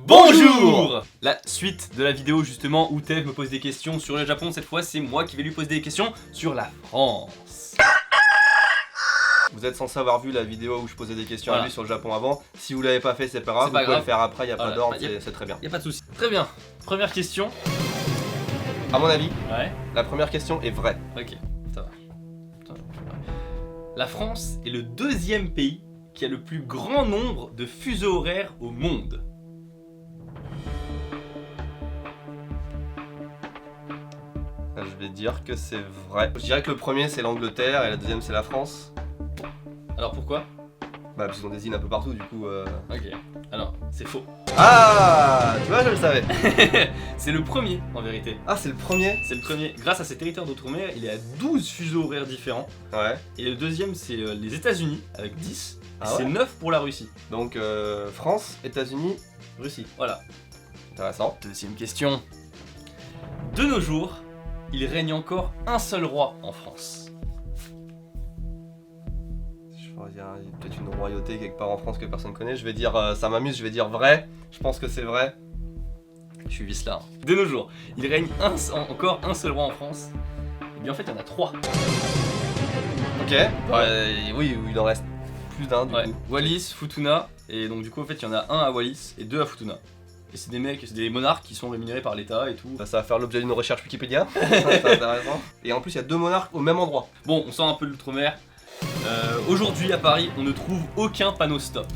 Bonjour. La suite de la vidéo justement où Tev me pose des questions sur le Japon, cette fois c'est moi qui vais lui poser des questions sur la France. Vous êtes censé avoir vu la vidéo où je posais des questions Voilà. à lui sur le Japon avant. Si vous l'avez pas fait, c'est pas grave, C'est pas vous pouvez grave. le faire après, y a Voilà. pas d'ordre, Bah, c'est très bien. Y a pas de souci. Très bien. Première question. À mon avis, Ouais. la première question est vraie. Ok, ça va. La France est le deuxième pays qui a le plus grand nombre de fuseaux horaires au monde. Je vais dire que c'est vrai. Je dirais que le premier c'est l'Angleterre et la deuxième c'est la France. Alors pourquoi? Bah parce qu'on désigne un peu partout du coup. Ok. Alors, c'est faux. Ah, tu vois, je le savais. C'est le premier en vérité. Ah, c'est le premier. C'est le premier. Grâce à ses territoires d'outre-mer, il est à 12 fuseaux horaires différents. Ouais. Et le deuxième, c'est les États-Unis avec 10. Ah Et c'est ouais 9 pour la Russie. Donc France, États-Unis, Russie. Voilà. Intéressant. Deuxième question. De nos jours, il règne encore un seul roi en France. Je pense qu'il y a peut-être une royauté quelque part en France que personne connaît. Je vais dire, ça m'amuse, je vais dire vrai. Je pense que c'est vrai. Je suis vice là. De nos jours, il règne encore un seul roi en France. Et bien en fait, il y en a 3. Ok. Oui, il en reste plus d'un du Ouais. coup. Wallis, Futuna. Et donc du coup, en fait, il y en a un à Wallis et 2 à Futuna. Et c'est des mecs, c'est des monarques qui sont rémunérés par l'État et tout. Bah, ça va faire l'objet d'une recherche Wikipédia. C'est intéressant. Et en plus, il y a 2 monarques au même endroit. Bon, on sort un peu de l'outre-mer. Aujourd'hui à Paris, on ne trouve aucun panneau stop.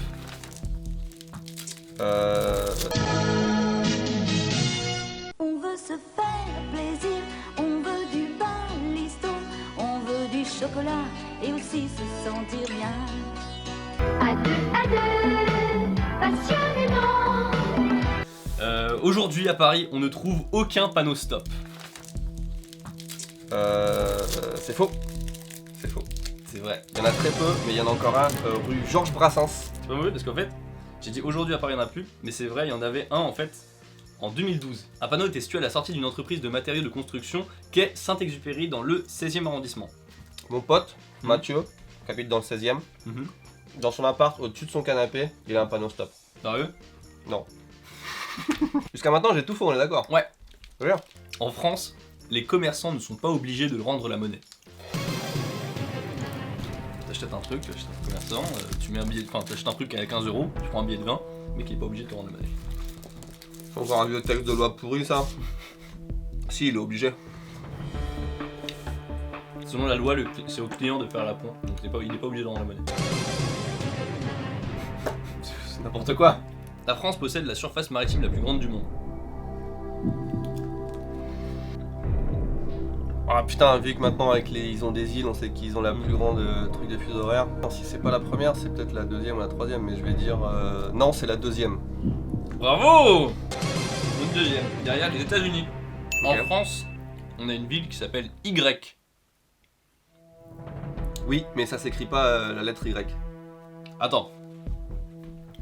On veut se faire plaisir, on veut du balisto, on veut du chocolat et aussi se sentir bien. À deux, passionnément. Aujourd'hui à Paris, on ne trouve aucun panneau stop. C'est faux. C'est faux. C'est vrai. Il y en a très peu, mais il y en a encore un rue Georges Brassens. C'est pas mauvais parce qu'en fait, j'ai dit aujourd'hui à Paris il n'y en a plus, mais c'est vrai, il y en avait un en fait en 2012. Un panneau était situé à la sortie d'une entreprise de matériaux de construction qu'est Saint-Exupéry dans le 16e arrondissement. Mon pote, Mathieu, qui habite dans le 16e, dans son appart, au-dessus de son canapé, il a un panneau stop. Sérieux? Non. Jusqu'à maintenant, j'ai tout faux, on est d'accord? Ouais. Regarde. En France, les commerçants ne sont pas obligés de rendre la monnaie. T'achètes un truc, tu achètes un commerçant, tu mets un billet, enfin t'achètes un truc à 15 €, tu prends un billet de 20, mais qui est pas obligé de te rendre la monnaie. C'est encore un vieux texte de loi pourri, ça. Si, il est obligé. Selon la loi, c'est au client de faire la pointe, donc il n'est pas obligé de rendre la monnaie. C'est n'importe quoi. La France possède la surface maritime la plus grande du monde. Ah putain, vu que maintenant avec ils ont des îles, on sait qu'ils ont la plus grande truc de fuseau horaire. Si c'est pas la première, c'est peut-être la deuxième ou la troisième, mais je vais dire non, c'est la deuxième. Bravo! Une deuxième, derrière les États-Unis. En Ok. France, on a une ville qui s'appelle Y. Oui, mais ça s'écrit pas la lettre Y. Attends,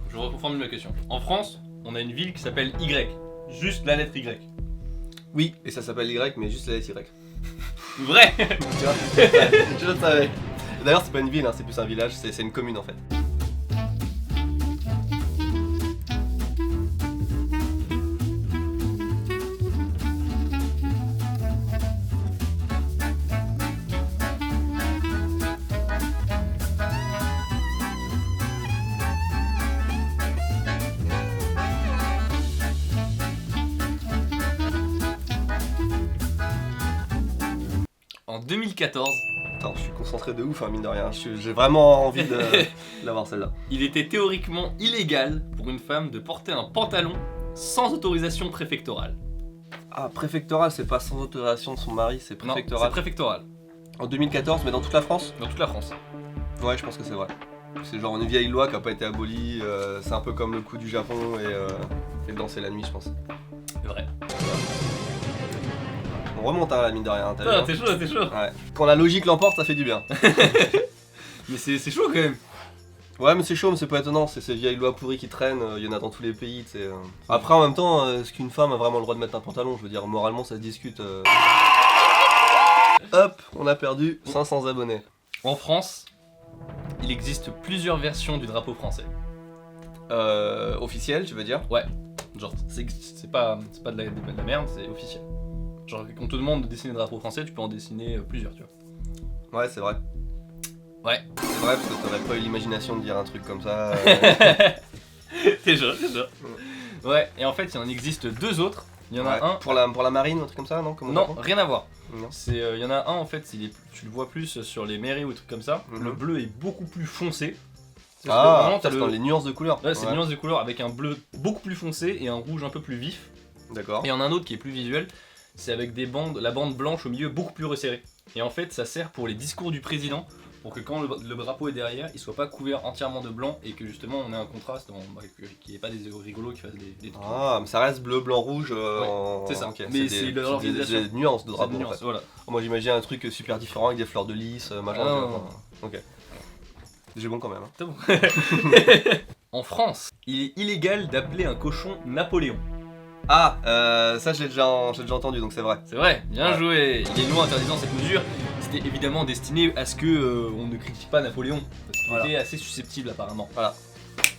je reformule ma question. En France, on a une ville qui s'appelle Y. Juste la lettre Y. Oui, et ça s'appelle Y, mais juste la lettre Y. Vrai! Tu vois, je le savais. D'ailleurs, c'est pas une ville, hein, c'est plus un village, c'est une commune en fait. En 2014, Attends, je suis concentré de ouf, hein, mine de rien. J'ai vraiment envie de l'avoir celle-là. il était théoriquement illégal pour une femme de porter un pantalon sans autorisation préfectorale. Ah, préfectoral, c'est pas sans autorisation de son mari, c'est Non, préfectoral. c'est préfectoral. En 2014, mais dans toute la France? Dans toute la France. Ouais, je pense que c'est vrai. C'est genre une vieille loi qui a pas été abolie, c'est un peu comme le coup du Japon et danser la nuit, je pense. C'est vrai. On remonte hein, la mine de rien, t'as vu, Ah, hein. t'es chaud, t'es chaud. Ouais. Quand la logique l'emporte, ça fait du bien. Mais c'est chaud quand même. Ouais, mais c'est chaud, mais c'est pas étonnant, c'est ces vieilles lois pourries qui traînent, il y en a dans tous les pays, tu sais. Après, en même temps, est-ce qu'une femme a vraiment le droit de mettre un pantalon? Je veux dire, moralement, ça se discute. Hop, on a perdu 500 abonnés. En France, il existe plusieurs versions du drapeau français. Officiel, tu veux dire? Ouais. Genre, c'est pas de la merde, c'est officiel. Genre, quand on te demande de dessiner des drapeaux français, tu peux en dessiner plusieurs, tu vois. Ouais, c'est vrai. Ouais. C'est vrai, parce que t'aurais pas eu l'imagination de dire un truc comme ça. Déjà. Ouais, et en fait, il en existe deux autres. Il y en a un. Pour la marine ou un truc comme ça, non? Non, rien à voir. Non. Il y en a un, en fait, tu le vois plus sur les mairies ou des trucs comme ça. Le bleu est beaucoup plus foncé. Ah, c'est dans les nuances de couleurs. Ouais, c'est une nuance de couleur avec un bleu beaucoup plus foncé et un rouge un peu plus vif. D'accord. Et il y en a un autre qui est plus visuel, c'est avec la bande blanche au milieu beaucoup plus resserrée. Et en fait, ça sert pour les discours du président, pour que quand le drapeau est derrière, il soit pas couvert entièrement de blanc et que justement on ait un contraste, qu'il n'y ait pas des rigolos qui fassent des trucs. Ah, mais ça reste bleu, blanc, rouge. C'est ça. Okay. Mais c'est des nuances de drapeau. En fait. Voilà. Moi j'imagine un truc super différent avec des fleurs de lys, machin. Ok. J'ai bon quand même. Hein. C'est bon. En France, il est illégal d'appeler un cochon Napoléon. Ah, ça j'ai déjà entendu, donc c'est vrai. C'est vrai, bien joué. Il y a une loi interdisant cette mesure. C'était évidemment destiné à ce que on ne critique pas Napoléon, parce qu'il était assez susceptible apparemment. Voilà.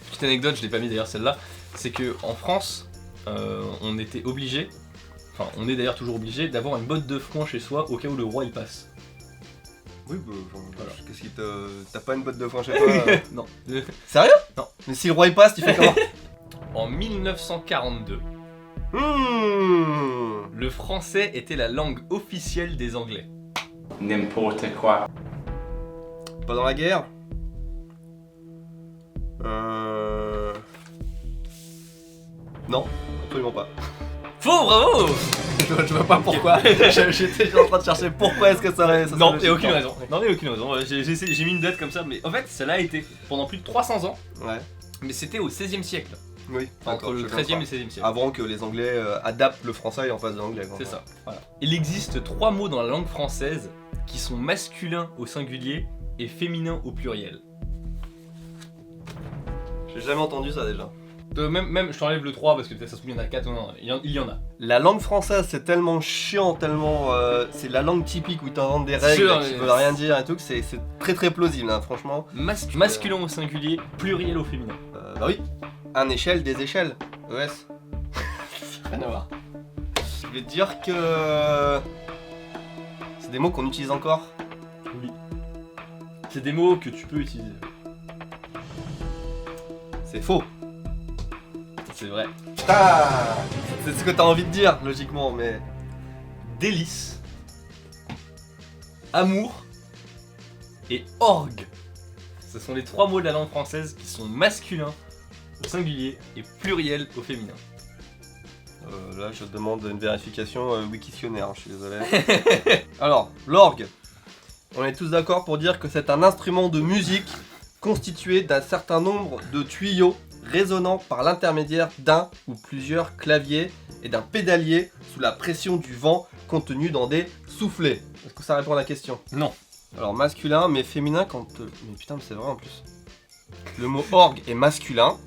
Petite anecdote, je l'ai pas mis d'ailleurs celle-là, c'est que en France, on était obligé, enfin on est d'ailleurs toujours obligé d'avoir une botte de foin chez soi au cas où le roi il passe. Oui, voilà. Qu'est-ce qui t'as pas une botte de foin chez toi Non. Sérieux? Non. Mais si le roi il passe, tu fais comment? En 1942, le français était la langue officielle des Anglais. N'importe quoi. Pas dans la guerre? Non, absolument pas. Faux, bravo. Je vois pas pourquoi. J'étais en train de chercher pourquoi est-ce que ça non, il n'y a aucune raison. Non, il n'y a aucune raison. J'ai mis une date comme ça, mais en fait, cela a été pendant plus de 300 ans. Ouais. Mais c'était au XVIe siècle. Oui. Entre le XIIIe et le XVIe siècle. Avant que les Anglais adaptent le français et en face de l'anglais. C'est ça. Voilà. Il existe 3 mots dans la langue française qui sont masculins au singulier et féminins au pluriel. J'ai jamais entendu ça déjà. Même je t'enlève le 3 parce que peut-être ça se trouve il y en a 4 ou non, il y en a. La langue française c'est tellement chiant, tellement c'est la langue typique où ils t'inventent des règles qui veulent rien dire et tout que c'est très très plausible hein, franchement. Masculin au singulier, pluriel au féminin. Bah oui. Un échelle, des échelles. ES. Rien à voir. Je vais te dire que c'est des mots qu'on utilise encore. Oui. C'est des mots que tu peux utiliser. C'est faux. C'est vrai. Ah, c'est ce que t'as envie de dire, logiquement, mais... Délice, amour et orgue. Ce sont les 3 mots de la langue française qui sont masculins au singulier et pluriel au féminin. Là, je demande une vérification Wiktionnaire, je suis désolé. Alors, l'orgue. On est tous d'accord pour dire que c'est un instrument de musique constitué d'un certain nombre de tuyaux résonnant par l'intermédiaire d'un ou plusieurs claviers et d'un pédalier sous la pression du vent contenu dans des soufflets. Est-ce que ça répond à la question? Non. Alors masculin mais féminin quand... Mais putain mais c'est vrai en plus. Le mot orgue est masculin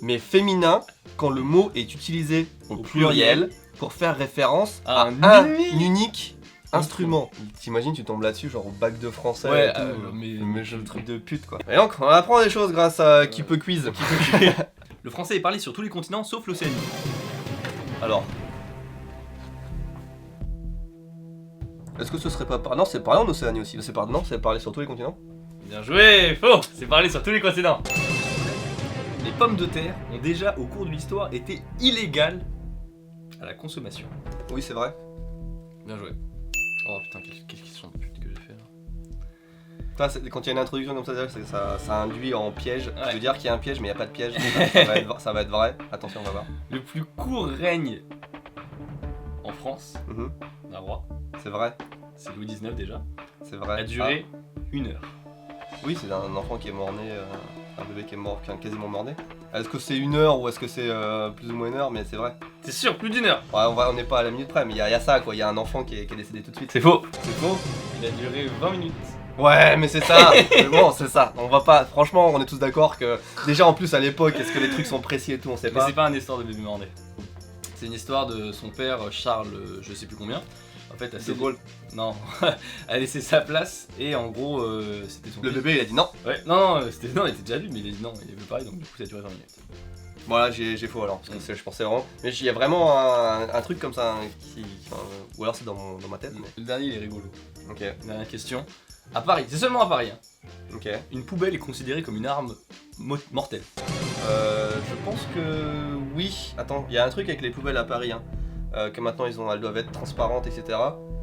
mais féminin quand le mot est utilisé au pluriel pour faire référence à un unique instrument. T'imagines, tu tombes là-dessus, genre au bac de français. Ouais, et tout, mais le truc de pute quoi. Et donc, on apprend des choses grâce à Qui peut quiz. Le français est parlé sur tous les continents sauf l'Océanie. Alors. Est-ce que ce serait pas par... Non, c'est parlé en Océanie aussi. Non, c'est parlé sur tous les continents. Bien joué, faux. C'est parlé sur tous les continents. Les pommes de terre ont déjà, au cours de l'histoire, été illégales à la consommation. Oui, c'est vrai. Bien joué. Oh putain, quelle question de pute que j'ai fait là. Quand il y a une introduction comme ça induit en piège. Ouais. Je veux dire qu'il y a un piège, mais il n'y a pas de piège. Ça va être vrai. Attention, on va voir. Le plus court règne en France Mhm. d'un roi, C'est vrai. c'est Louis XIX déjà, C'est vrai. a duré 1 heure. Oui, c'est un enfant qui est mort-né, un bébé qui est mort, qui est quasiment mort-né. Est-ce que c'est 1 heure ou est-ce que c'est plus ou moins 1 heure, mais c'est vrai. C'est sûr, plus d'1 heure. Ouais, on n'est pas à la minute près, mais il y a ça quoi, il y a un enfant qui est décédé tout de suite. C'est faux. C'est faux. Il a duré 20 minutes. Ouais, mais c'est ça. C'est bon, c'est ça. On va pas. Franchement, on est tous d'accord que déjà en plus à l'époque, est-ce que les trucs sont précis et tout, on sait Mais pas. c'est pas une histoire de bébé mort-né. C'est une histoire de son père Charles, je sais plus combien. En fait, De Gaulle. Non, a laissé sa place et en gros, c'était son Le fils. bébé, il a dit non. Ouais, non, il était déjà adulte, mais il a dit non, il veut pareil, donc du coup ça a duré 20 minutes. Voilà, j'ai faux alors, parce que je pensais vraiment. Mais il y a vraiment un truc comme ça ou alors c'est dans ma tête. Mais... Le dernier il est rigolo. Ok, Dernière question. À Paris, c'est seulement à Paris. Hein. ok. Une poubelle est considérée comme une arme mortelle. Je pense que oui. Attends, il y a un truc avec les poubelles à Paris, hein. Que maintenant elles doivent être transparentes, etc.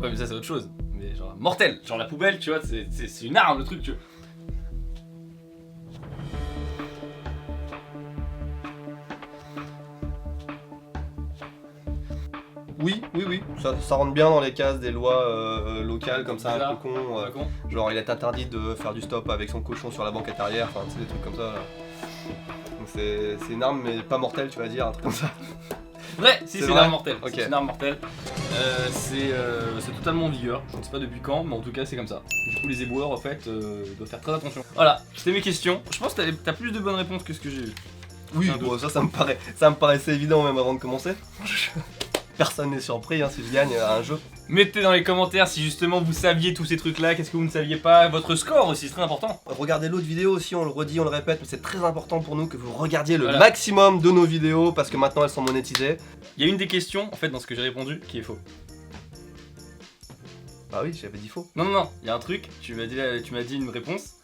Ouais, mais ça c'est autre chose. Mais genre mortelle. Genre la poubelle, tu vois, c'est une arme le truc, tu vois. Oui, ça rentre bien dans les cases des lois locales comme ça, un peu con. Pas con. Genre il est interdit de faire du stop avec son cochon sur la banquette arrière, enfin c'est des trucs comme ça. Là. Donc c'est une arme mais pas mortelle tu vas dire, un truc comme ça. Ouais, si C'est c'est une vrai arme mortelle. Ok. C'est une arme mortelle. C'est totalement en vigueur. Je ne sais pas depuis quand, mais en tout cas c'est comme ça. Du coup les éboueurs en fait doivent faire très attention. Voilà, c'était mes questions. Je pense que t'as plus de bonnes réponses que ce que j'ai eu. Oui, Un bon, ça me paraissait évident même avant de commencer. Personne n'est surpris hein, si je gagne à un jeu. Mettez dans les commentaires si justement vous saviez tous ces trucs là, qu'est-ce que vous ne saviez pas, votre score aussi c'est très important. Regardez l'autre vidéo aussi, on le redit, on le répète, mais c'est très important pour nous que vous regardiez le Voilà. maximum de nos vidéos parce que maintenant elles sont monétisées. Il y a une des questions en fait dans ce que j'ai répondu qui est faux. Bah oui, j'avais dit faux. Non, il y a un truc, tu m'as dit une réponse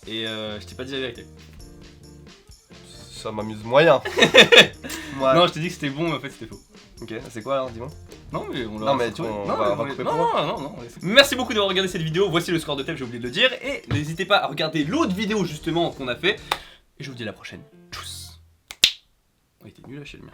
et je t'ai pas dit la vérité. Ça m'amuse moyen. Ouais. Non, je t'ai dit que c'était bon mais en fait c'était faux. Ok, c'est quoi alors, dis-moi. Non mais on Non, mais retrouvé. on Non, va mais couper non, pour moi. non. Merci beaucoup d'avoir regardé cette vidéo. Voici le score de thème, j'ai oublié de le dire. Et n'hésitez pas à regarder l'autre vidéo justement qu'on a fait. Et je vous dis à la prochaine. Tchuss. On était nul à chez le mien.